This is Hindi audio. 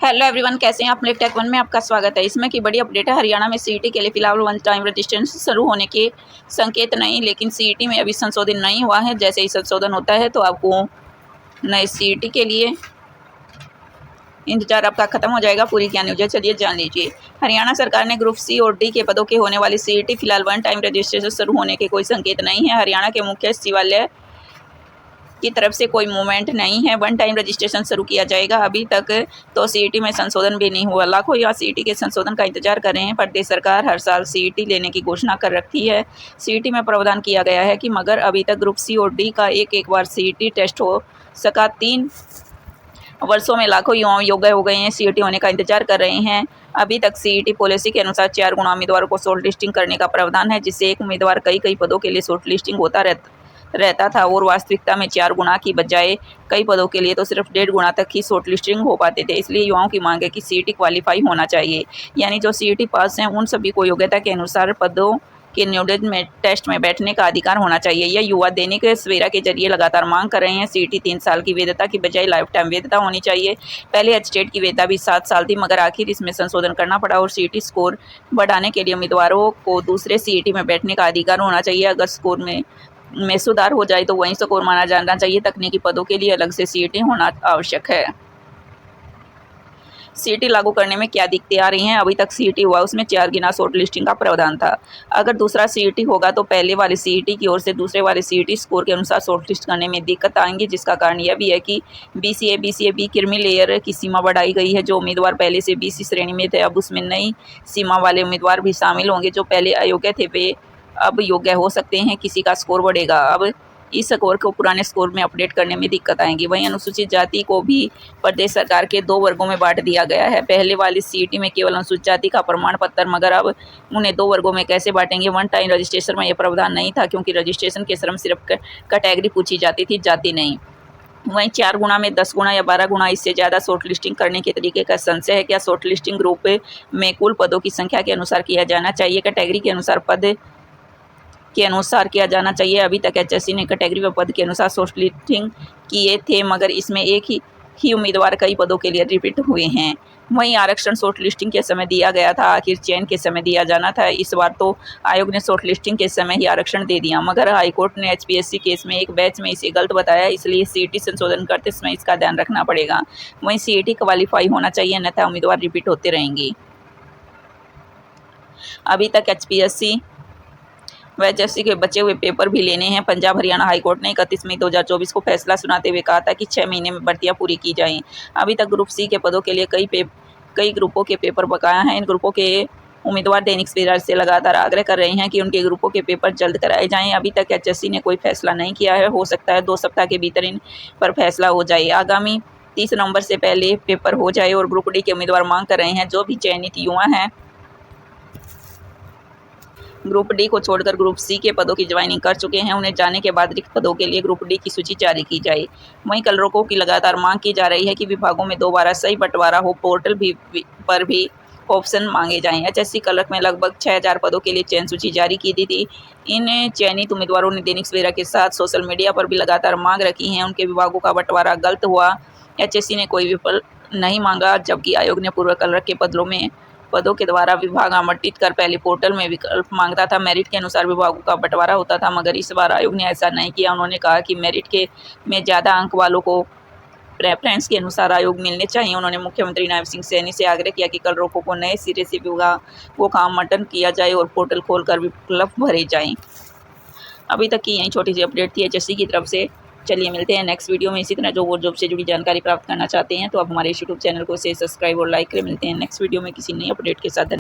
हेलो एवरीवन, कैसे हैं आप। लेट टेक वन में आपका स्वागत है। इसमें की बड़ी अपडेट है। हरियाणा में सीईटी के लिए फिलहाल वन टाइम रजिस्ट्रेशन शुरू होने के संकेत नहीं, लेकिन सीईटी में अभी संशोधन नहीं हुआ है। जैसे ही संशोधन होता है तो आपको नए सीईटी के लिए इंतजार आपका खत्म हो जाएगा। पूरी क्या न्यूज़ है, चलिए जान लीजिए। हरियाणा सरकार ने ग्रुप सी और डी के पदों के होने वाली सीईटी फिलहाल वन टाइम रजिस्ट्रेशन शुरू होने के कोई संकेत नहीं है। हरियाणा के मुख्य सचिवालय की तरफ से कोई मूवमेंट नहीं है। वन टाइम रजिस्ट्रेशन शुरू किया जाएगा। अभी तक तो सीईटी में संशोधन भी नहीं हुआ। लाखों युवा सीईटी के संशोधन का इंतजार कर रहे हैं। प्रदेश सरकार हर साल सीईटी लेने की घोषणा कर रखी है। सीईटी में प्रावधान किया गया है कि मगर अभी तक ग्रुप सी और डी का एक बार सीईटी टेस्ट हो सका। 3 वर्षों में लाखों युवा योग्य हो गए हैं, सीईटी होने का इंतजार कर रहे हैं। अभी तक सीईटी पॉलिसी के अनुसार 4 गुना उम्मीदवारों को शॉर्ट लिस्टिंग करने का प्रावधान है, जिससे एक उम्मीदवार कई पदों के लिए शॉर्ट लिस्टिंग होता रहता था और वास्तविकता में 4 गुना की बजाय कई पदों के लिए तो सिर्फ 1.5 गुना तक ही शॉर्ट लिस्टिंग हो पाते थे। इसलिए युवाओं की मांग है कि सीईटी क्वालिफाई होना चाहिए, यानी जो सीईटी पास हैं उन सभी को योग्यता के अनुसार पदों के न्यूनतम में टेस्ट में बैठने का अधिकार होना चाहिए। यह युवा दैनिक सवेरा के जरिए लगातार मांग कर रहे हैं। सीईटी 3 साल की वैधता की बजाय लाइफ टाइम वैधता होनी चाहिए। पहले एचटेट की वैधता भी 7 साल थी, मगर आखिर इसमें संशोधन करना पड़ा और सीईटी स्कोर बढ़ाने के लिए उम्मीदवारों को दूसरे सीईटी में बैठने का अधिकार होना चाहिए। अगर स्कोर में सुधार हो जाए तो वहीं स्कोर माना जाना चाहिए। तकनीकी पदों के लिए अलग से सीईटी होना आवश्यक है। सीईटी लागू करने में क्या दिक्कतें आ रही हैं। अभी तक सीईटी हुआ उसमें 4 गुना शॉर्ट लिस्टिंग का प्रावधान था। अगर दूसरा सीईटी होगा तो पहले वाले सीईटी की ओर से दूसरे वाले सीईटी स्कोर के अनुसार शॉर्ट लिस्ट करने में दिक्कत आएंगी, जिसका कारण यह भी है कि बीसीए बी क्रीमी लेयर की सीमा बढ़ाई गई है। जो उम्मीदवार पहले से बीसी श्रेणी में थे, अब उसमें नई सीमा वाले उम्मीदवार भी शामिल होंगे। जो पहले अयोग्य थे वे अब योग्य हो सकते हैं। किसी का स्कोर बढ़ेगा। अब इस स्कोर को पुराने स्कोर में अपडेट करने में दिक्कत आएंगी। वहीं अनुसूचित जाति को भी प्रदेश सरकार के 2 वर्गों में बांट दिया गया है। पहले वाली सीईटी में केवल अनुसूचित जाति का प्रमाण पत्र, मगर अब उन्हें 2 वर्गों में कैसे बांटेंगे। वन टाइम रजिस्ट्रेशन में यह प्रावधान नहीं था, क्योंकि रजिस्ट्रेशन के क्रम सिर्फ कैटेगरी पूछी जाती थी, जाति नहीं। वहीं 4 गुना में 10 गुना या 12 गुना इससे ज़्यादा शॉर्ट लिस्टिंग करने के तरीके का संशय है। क्या शॉर्ट लिस्टिंग ग्रुप में कुल पदों की संख्या के अनुसार किया जाना चाहिए, कैटेगरी के अनुसार पद के अनुसार किया जाना चाहिए। अभी तक एचएससी ने कैटेगरी व पद के अनुसार शॉर्ट लिस्टिंग किए थे, मगर इसमें एक ही उम्मीदवार कई पदों के लिए रिपीट हुए हैं। वहीं आरक्षण शॉर्ट लिस्टिंग के समय दिया गया था, आखिर चयन के समय दिया जाना था। इस बार तो आयोग ने शॉर्ट लिस्टिंग के समय ही आरक्षण दे दिया, मगर हाईकोर्ट ने एचपीएससी केस में एक बैच में इसे गलत बताया। इसलिए सीईटी संशोधन करते समय इसका ध्यान रखना पड़ेगा। वहीं सीईटी क्वालिफाई होना चाहिए, अन्यथा उम्मीदवार रिपीट होते रहेंगे। अभी तक एचपीएससी व एचएससी के बचे हुए पेपर भी लेने हैं। पंजाब हरियाणा हाईकोर्ट ने 31 मई 2024 को फैसला सुनाते हुए कहा था कि 6 महीने में भर्तियां पूरी की जाएं। अभी तक ग्रुप सी के पदों के लिए कई ग्रुपों के पेपर बकाया हैं। इन ग्रुपों के उम्मीदवार दैनिक सवेरा से लगातार आग्रह कर रहे हैं कि उनके ग्रुपों के पेपर जल्द कराए जाएं। अभी तक एचएससी ने कोई फैसला नहीं किया है। हो सकता है 2 सप्ताह के भीतर इन पर फैसला हो जाए। आगामी 30 नवंबर से पहले पेपर हो जाए। और ग्रुप डी के उम्मीदवार मांग कर रहे हैं, जो भी चयनित युवा हैं ग्रुप डी को छोड़कर ग्रुप सी के पदों की ज्वाइनिंग कर चुके हैं, उन्हें जाने के बाद रिक्त पदों के लिए ग्रुप डी की सूची जारी की जाए। वहीं क्लर्कों की लगातार मांग की जा रही है कि विभागों में दोबारा सही बंटवारा हो, पोर्टल पर भी ऑप्शन मांगे जाएं। एचएससी क्लर्क में लगभग 6000 पदों के लिए चयन सूची जारी की दी थी। इन चयनित उम्मीदवारों ने दैनिक सवेरा के साथ सोशल मीडिया पर भी लगातार मांग रखी है। उनके विभागों का बंटवारा गलत हुआ। एचएससी ने कोई विकल्प नहीं मांगा, जबकि आयोग ने पूर्व क्लर्क के पदों के द्वारा विभाग आवंटित कर पहले पोर्टल में विकल्प मांगता था। मेरिट के अनुसार विभागों का बंटवारा होता था, मगर इस बार आयोग ने ऐसा नहीं किया। उन्होंने कहा कि मेरिट के में ज़्यादा अंक वालों को प्रेफरेंस के अनुसार आयोग मिलने चाहिए। उन्होंने मुख्यमंत्री नायब सिंह सैनी से आग्रह किया कि क्लर्कों को नए सिरे से विभागों का आवंटन किया जाए और पोर्टल खोलकर विकल्प भरे जाएं। अभी तक की यही छोटी सी अपडेट थी एचएससी की तरफ से। चलिए मिलते हैं नेक्स्ट वीडियो में। इसी तरह जो वो जॉब से जुड़ी जानकारी प्राप्त करना चाहते हैं तो आप हमारे यूट्यूब चैनल को सब्सक्राइब और लाइक करें। मिलते हैं नेक्स्ट वीडियो में किसी नई अपडेट के साथ।